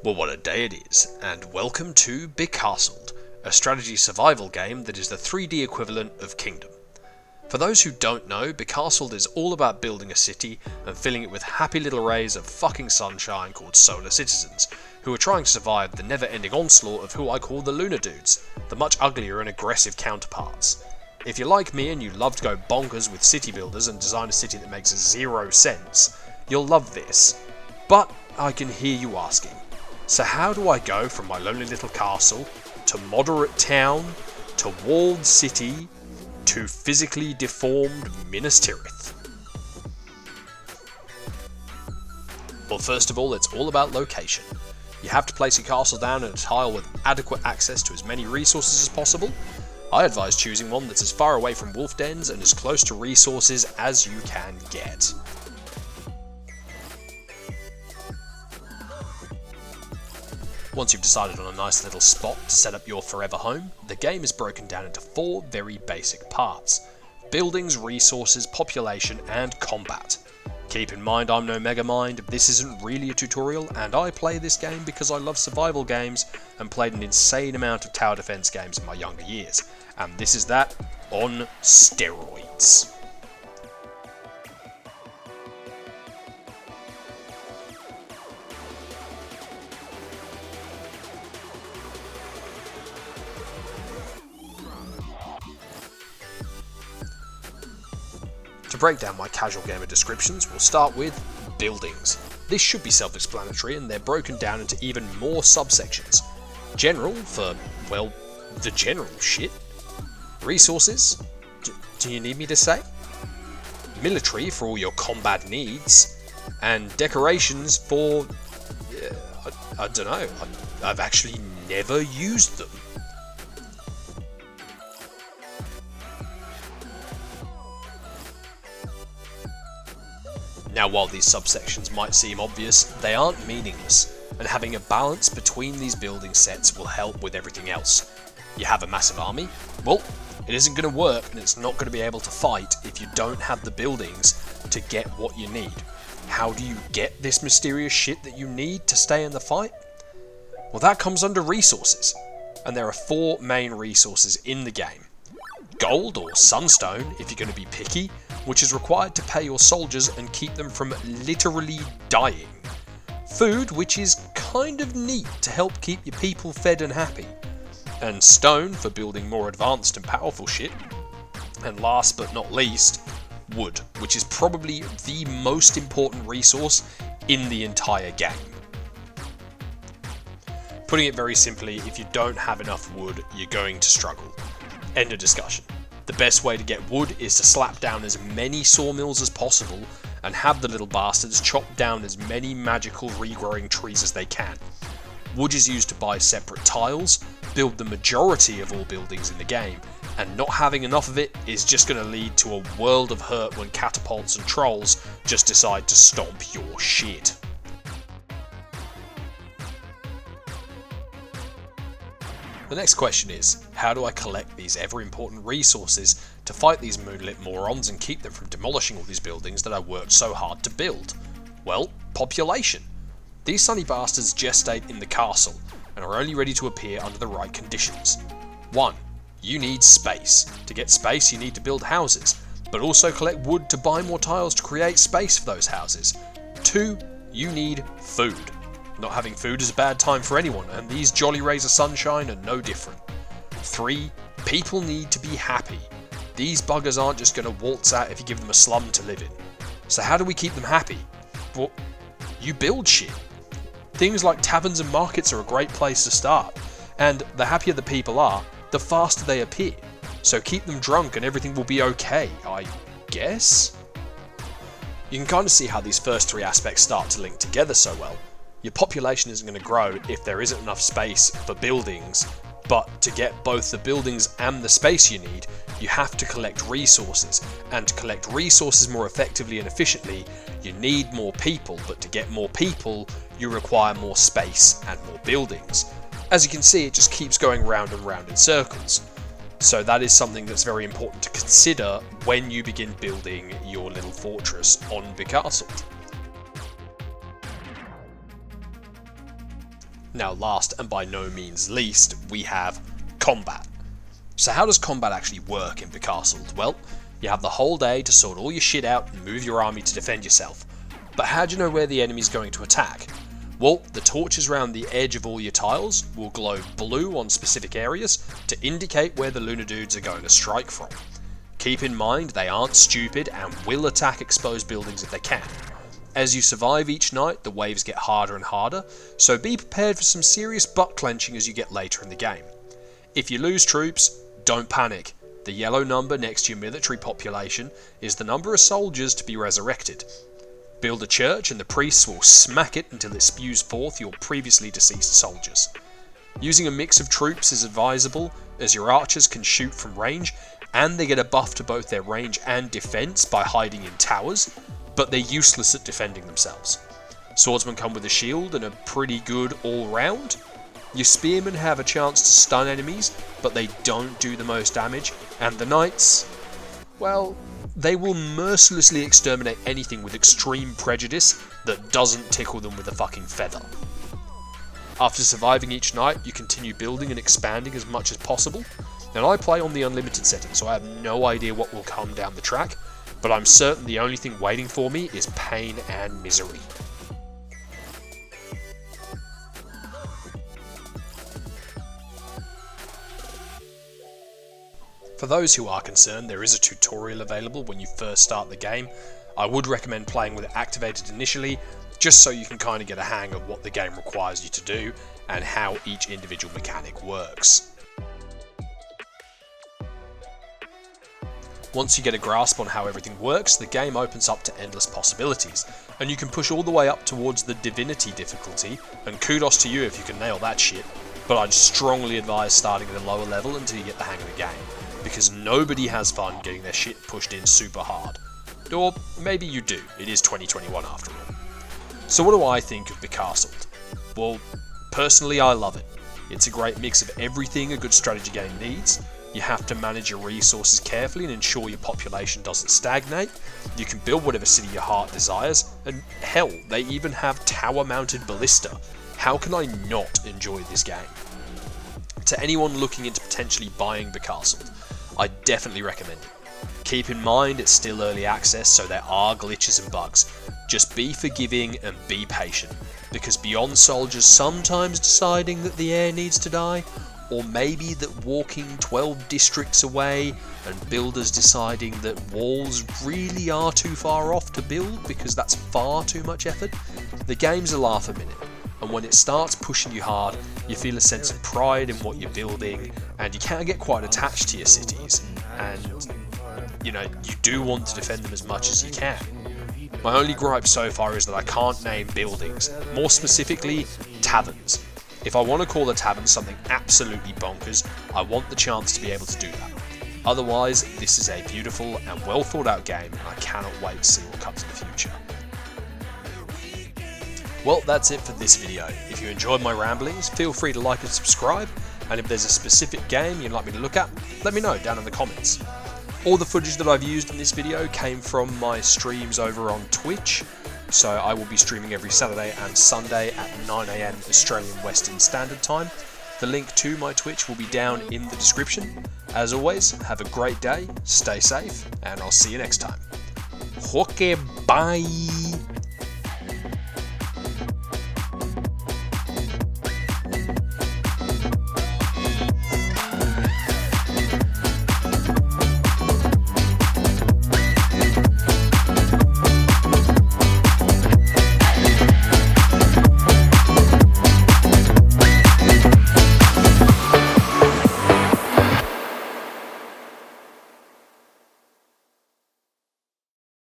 Well, what a day it is, and welcome to Becastled, a strategy survival game that is the 3D equivalent of Kingdom. For those who don't know, Becastled is all about building a city and filling it with happy little rays of fucking sunshine called solar citizens, who are trying to survive the never-ending onslaught of who I call the Lunar Dudes, the much uglier and aggressive counterparts. If you're like me and you love to go bonkers with city builders and design a city that makes zero sense, you'll love this. But I can hear you asking, so how do I go from my lonely little castle, to moderate town, to walled city, to physically deformed Minas Tirith? Well, first of all, it's all about location. You have to place your castle down in a tile with adequate access to as many resources as possible. I advise choosing one that's as far away from wolf dens and as close to resources as you can get. Once you've decided on a nice little spot to set up your forever home, the game is broken down into 4 very basic parts: buildings, resources, population, and combat. Keep in mind I'm no Megamind, this isn't really a tutorial, and I play this game because I love survival games and played an insane amount of tower defense games in my younger years, and this is that on steroids. To break down my casual gamer descriptions, we'll start with buildings. This should be self-explanatory, and they're broken down into even more subsections. General for, well, the general shit. Resources? Do you need me to say? Military for all your combat needs. And decorations for... I don't know, I've actually never used them. Now, while these subsections might seem obvious, they aren't meaningless, and having a balance between these building sets will help with everything else. You have a massive army? Well, it isn't going to work, and it's not going to be able to fight if you don't have the buildings to get what you need. How do you get this mysterious shit that you need to stay in the fight? Well, that comes under resources, and there are 4 main resources in the game. Gold, or sunstone if you're going to be picky, which is required to pay your soldiers and keep them from literally dying. Food, which is kind of neat to help keep your people fed and happy. And stone for building more advanced and powerful shit. And last but not least, wood, which is probably the most important resource in the entire game. Putting it very simply, if you don't have enough wood, you're going to struggle. End of discussion. The best way to get wood is to slap down as many sawmills as possible and have the little bastards chop down as many magical regrowing trees as they can. Wood is used to buy separate tiles, build the majority of all buildings in the game, and not having enough of it is just going to lead to a world of hurt when catapults and trolls just decide to stomp your shit. The next question is, how do I collect these ever-important resources to fight these moonlit morons and keep them from demolishing all these buildings that I worked so hard to build? Well, population. These sunny bastards gestate in the castle, and are only ready to appear under the right conditions. 1. You need space. To get space you need to build houses, but also collect wood to buy more tiles to create space for those houses. 2. You need food. Not having food is a bad time for anyone, and these jolly rays of sunshine are no different. 3. People need to be happy. These buggers aren't just going to waltz out if you give them a slum to live in. So how do we keep them happy? Well, you build shit. Things like taverns and markets are a great place to start, and the happier the people are, the faster they appear. So keep them drunk and everything will be okay, I guess? You can kind of see how these first 3 aspects start to link together so well. Your population isn't going to grow if there isn't enough space for buildings, but to get both the buildings and the space you need, you have to collect resources, and to collect resources more effectively and efficiently, you need more people, but to get more people, you require more space and more buildings. As you can see, it just keeps going round and round in circles. So that is something that's very important to consider when you begin building your little fortress on Becastled. Now last and by no means least, we have combat. So how does combat actually work in Becastled? Well, you have the whole day to sort all your shit out and move your army to defend yourself. But how do you know where the enemy's going to attack? Well, the torches around the edge of all your tiles will glow blue on specific areas to indicate where the Lunar Dudes are going to strike from. Keep in mind they aren't stupid and will attack exposed buildings if they can. As you survive each night, the waves get harder and harder, so be prepared for some serious butt clenching as you get later in the game. If you lose troops, don't panic. The yellow number next to your military population is the number of soldiers to be resurrected. Build a church and the priests will smack it until it spews forth your previously deceased soldiers. Using a mix of troops is advisable, as your archers can shoot from range, and they get a buff to both their range and defense by hiding in towers, but they're useless at defending themselves. Swordsmen come with a shield and are pretty good all round. Your spearmen have a chance to stun enemies, but they don't do the most damage, and the knights, well, they will mercilessly exterminate anything with extreme prejudice that doesn't tickle them with a fucking feather. After surviving each night, you continue building and expanding as much as possible. Now I play on the unlimited setting, so I have no idea what will come down the track, but I'm certain the only thing waiting for me is pain and misery. For those who are concerned, there is a tutorial available when you first start the game. I would recommend playing with it activated initially, just so you can kind of get a hang of what the game requires you to do and how each individual mechanic works. Once you get a grasp on how everything works, the game opens up to endless possibilities, and you can push all the way up towards the Divinity difficulty, and kudos to you if you can nail that shit, but I'd strongly advise starting at a lower level until you get the hang of the game, because nobody has fun getting their shit pushed in super hard. Or maybe you do, it is 2021 after all. So what do I think of Becastled? Well, personally I love it. It's a great mix of everything a good strategy game needs. You have to manage your resources carefully and ensure your population doesn't stagnate. You can build whatever city your heart desires, and hell, they even have tower-mounted ballista. How can I not enjoy this game? To anyone looking into potentially buying Becastled, I definitely recommend it. Keep in mind it's still early access, so there are glitches and bugs. Just be forgiving and be patient, because beyond soldiers sometimes deciding that the heir needs to die, or maybe that walking 12 districts away and builders deciding that walls really are too far off to build because that's far too much effort, the game's a laugh a minute. And when it starts pushing you hard, you feel a sense of pride in what you're building, and you can get quite attached to your cities, and you do want to defend them as much as you can. My only gripe so far is that I can't name buildings, more specifically taverns. If I want to call a tavern something absolutely bonkers, I want the chance to be able to do that. Otherwise, this is a beautiful and well thought out game, and I cannot wait to see what comes in the future. Well, that's it for this video. If you enjoyed my ramblings, feel free to like and subscribe, and if there's a specific game you'd like me to look at, let me know down in the comments. All the footage that I've used in this video came from my streams over on Twitch, so I will be streaming every Saturday and Sunday at 9 AM Australian Western Standard Time. The link to my Twitch will be down in the description. As always, have a great day, stay safe, and I'll see you next time. Okay, bye!